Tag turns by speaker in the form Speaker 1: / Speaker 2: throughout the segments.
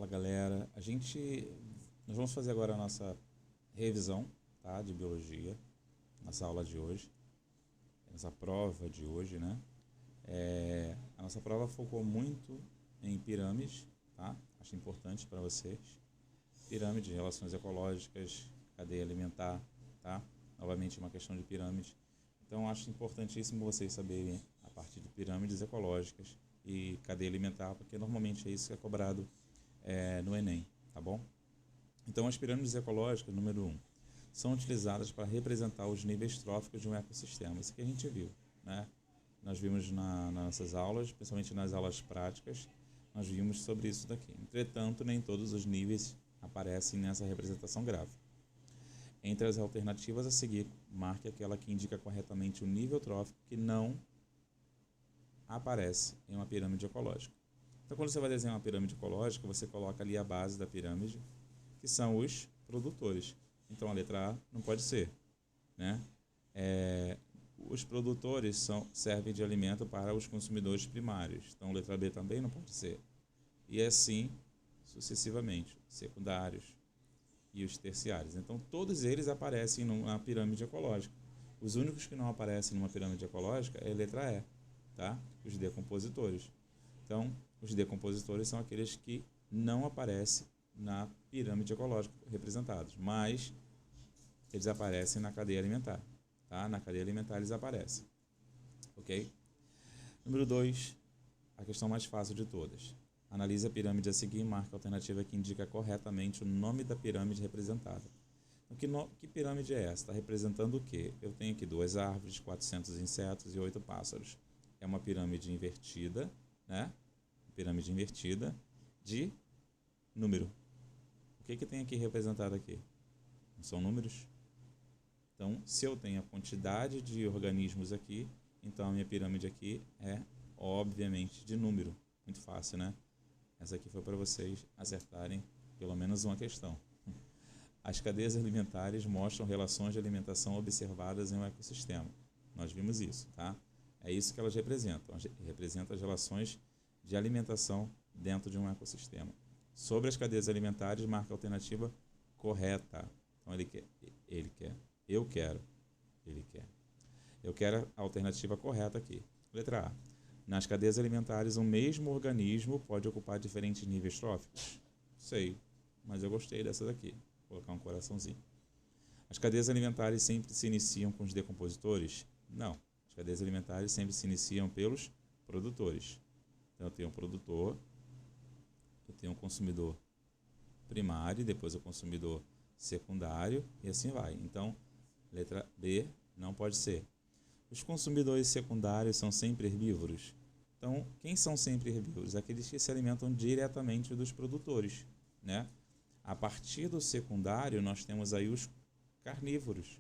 Speaker 1: Fala galera, nós vamos fazer agora a nossa revisão, tá, de biologia, nossa aula de hoje, nossa prova de hoje, né? A nossa prova focou muito em pirâmides, tá? Acho importante para vocês. Pirâmide, relações ecológicas, cadeia alimentar, tá? Novamente uma questão de pirâmide. Então acho importantíssimo vocês saberem a partir de pirâmides ecológicas e cadeia alimentar, porque normalmente é isso que é cobrado no Enem, tá bom? Então as pirâmides ecológicas, número 1, são utilizadas para representar os níveis tróficos de um ecossistema. Isso que a gente viu, né? Nós vimos nas nossas aulas, principalmente nas aulas práticas, nós vimos sobre isso daqui. Entretanto, nem todos os níveis aparecem nessa representação gráfica. Entre as alternativas a seguir, marque aquela que indica corretamente o nível trófico que não aparece em uma pirâmide ecológica. Então, quando você vai desenhar uma pirâmide ecológica, você coloca ali a base da pirâmide, que são os produtores. Então, a letra A não pode ser, né? Os produtores servem de alimento para os consumidores primários. Então, a letra B também não pode ser. E assim, sucessivamente, secundários e os terciários. Então, todos eles aparecem numa pirâmide ecológica. Os únicos que não aparecem numa pirâmide ecológica é a letra E, tá? Os decompositores. Então, os decompositores são aqueles que não aparecem na pirâmide ecológica representados, mas eles aparecem na cadeia alimentar, tá? Na cadeia alimentar eles aparecem, ok? Número 2, a questão mais fácil de todas. Analise a pirâmide a seguir e marque a alternativa que indica corretamente o nome da pirâmide representada. Então, que pirâmide é essa? Está representando o quê? Eu tenho aqui 2 árvores, 400 insetos e 8 pássaros. É uma pirâmide invertida, né? Pirâmide invertida de número. O que tem aqui representado aqui? Não são números? Então, se eu tenho a quantidade de organismos aqui, então a minha pirâmide aqui é, obviamente, de número. Muito fácil, né? Essa aqui foi para vocês acertarem pelo menos uma questão. As cadeias alimentares mostram relações de alimentação observadas em um ecossistema. Nós vimos isso, tá? É isso que elas representam. Representam as relações de alimentação dentro de um ecossistema. Sobre as cadeias alimentares, marca a alternativa correta. Então, eu quero a alternativa correta aqui. Letra A. Nas cadeias alimentares, um mesmo organismo pode ocupar diferentes níveis tróficos? Sei, mas eu gostei dessa daqui. Vou colocar um coraçãozinho. As cadeias alimentares sempre se iniciam com os decompositores? Não. As cadeias alimentares sempre se iniciam pelos produtores. Então, eu tenho um produtor, eu tenho um consumidor primário, depois o consumidor secundário e assim vai. Então, letra B não pode ser. Os consumidores secundários são sempre herbívoros? Então, quem são sempre herbívoros? Aqueles que se alimentam diretamente dos produtores, né? A partir do secundário, nós temos aí os carnívoros.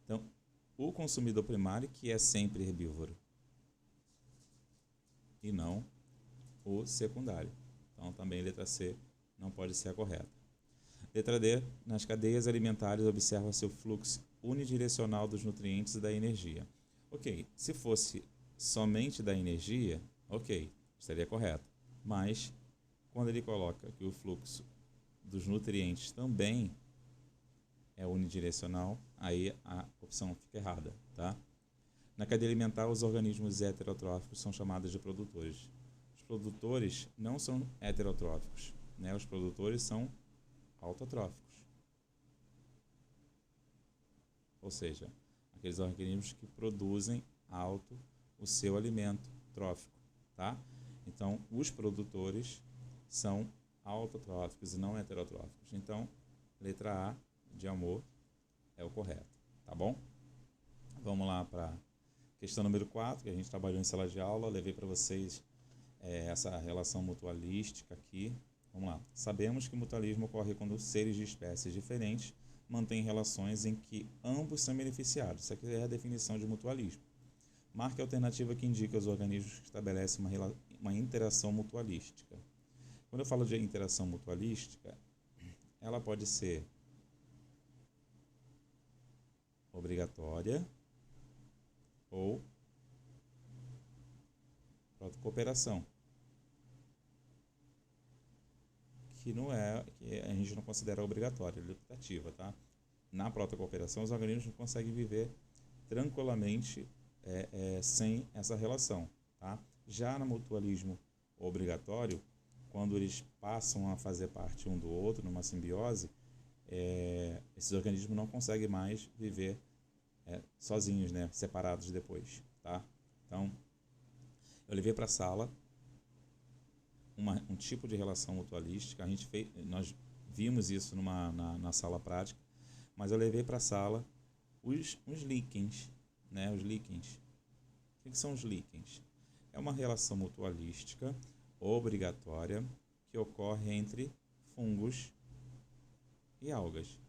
Speaker 1: Então, o consumidor primário que é sempre herbívoro e não o secundário. Então, também letra C não pode ser a correta. Letra D. Nas cadeias alimentares, observa-se o fluxo unidirecional dos nutrientes e da energia. Ok, se fosse somente da energia, ok, estaria correto. Mas, quando ele coloca que o fluxo dos nutrientes também é unidirecional, aí a opção fica errada, tá? Na cadeia alimentar, os organismos heterotróficos são chamados de produtores. Os produtores não são heterotróficos, né? Os produtores são autotróficos. Ou seja, aqueles organismos que produzem o seu alimento trófico, tá? Então, os produtores são autotróficos e não heterotróficos. Então, letra A de amor é o correto, tá bom? Vamos lá para questão número 4, que a gente trabalhou em sala de aula. Levei para vocês essa relação mutualística aqui. Vamos lá. Sabemos que o mutualismo ocorre quando seres de espécies diferentes mantêm relações em que ambos são beneficiados. Essa aqui é a definição de mutualismo. Marque a alternativa que indica os organismos que estabelecem uma interação mutualística. Quando eu falo de interação mutualística, ela pode ser obrigatória ou cooperação. que a gente não considera obrigatória, é optativa, tá? Na protocooperação, os organismos não conseguem viver tranquilamente sem essa relação, tá? Já no mutualismo obrigatório, quando eles passam a fazer parte um do outro, numa simbiose, esses organismos não conseguem mais viver sozinhos, né? Separados depois, tá? Então, eu levei para a sala um tipo de relação mutualística. Nós vimos isso na sala prática, mas eu levei para a sala os líquens, né? Os líquens. O que são os líquens? É uma relação mutualística obrigatória que ocorre entre fungos e algas.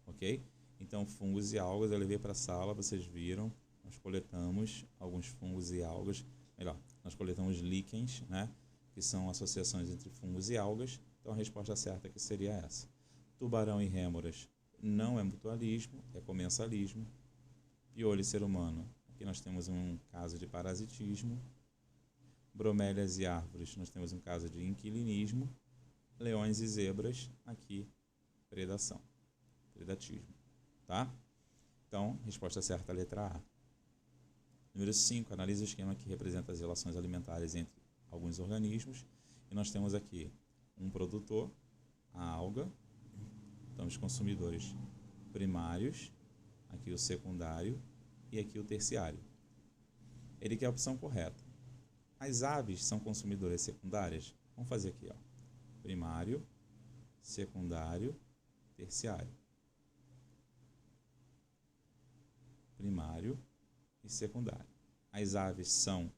Speaker 1: Ok? Então, fungos e algas eu levei para a sala, vocês viram, nós coletamos alguns fungos e algas, nós coletamos líquens, né? Que são associações entre fungos e algas. Então, a resposta certa aqui seria essa. Tubarão e rêmoras não é mutualismo, é comensalismo. Piolho e ser humano, aqui nós temos um caso de parasitismo. Bromélias e árvores, nós temos um caso de inquilinismo. Leões e zebras, aqui, predatismo. Tá? Então, resposta certa, a letra A. Número 5, analise o esquema que representa as relações alimentares entre alguns organismos. E nós temos aqui um produtor, a alga. Então, os consumidores primários, aqui o secundário e aqui o terciário. Ele quer a opção correta. As aves são consumidoras secundárias? Vamos fazer aqui, ó. Primário, secundário, terciário. Primário e secundário. As aves são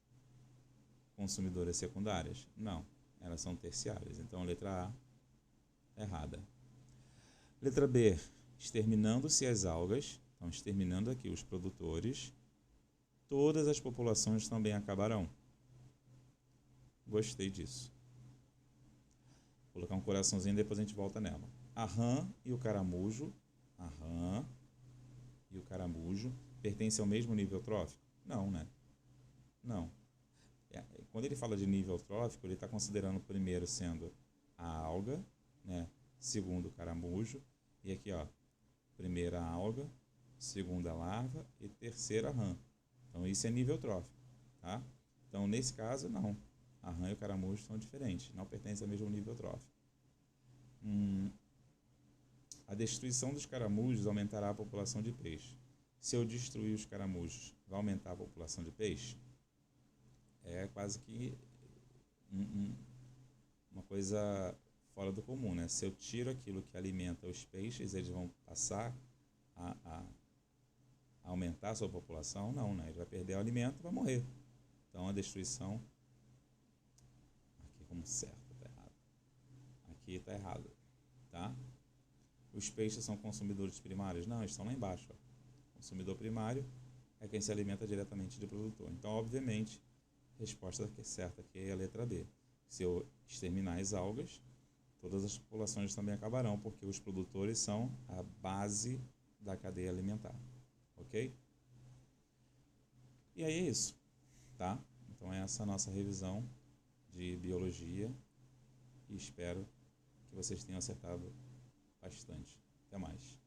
Speaker 1: consumidoras secundárias? Não, elas são terciárias. Então, letra A, errada. Letra B, exterminando-se as algas, então exterminando aqui os produtores, todas as populações também acabarão. Gostei disso. Vou colocar um coraçãozinho e depois a gente volta nela. A rã e o caramujo, pertencem ao mesmo nível trófico? Não, né? Não. Quando ele fala de nível trófico, ele está considerando o primeiro sendo a alga, né? Segundo o caramujo, e aqui, ó, primeira alga, segunda larva e terceira rã. Então, isso é nível trófico, tá? Então, nesse caso, não. A rã e o caramujo são diferentes, não pertencem ao mesmo nível trófico. A destruição dos caramujos aumentará a população de peixe. Se eu destruir os caramujos, vai aumentar a população de peixe? É quase que uma coisa fora do comum, né? Se eu tiro aquilo que alimenta os peixes, eles vão passar a aumentar a sua população? Não, né? Ele vai perder o alimento e vai morrer. Então, a destruição... Aqui como certo, tá errado. Aqui tá errado, tá? Os peixes são consumidores primários? Não, eles estão lá embaixo, ó. Consumidor primário é quem se alimenta diretamente do produtor. Então, obviamente, a resposta certa aqui é a letra B. Se eu exterminar as algas, todas as populações também acabarão, porque os produtores são a base da cadeia alimentar. Ok? E aí é isso, tá? Então, essa é a nossa revisão de biologia e espero que vocês tenham acertado bastante. Até mais.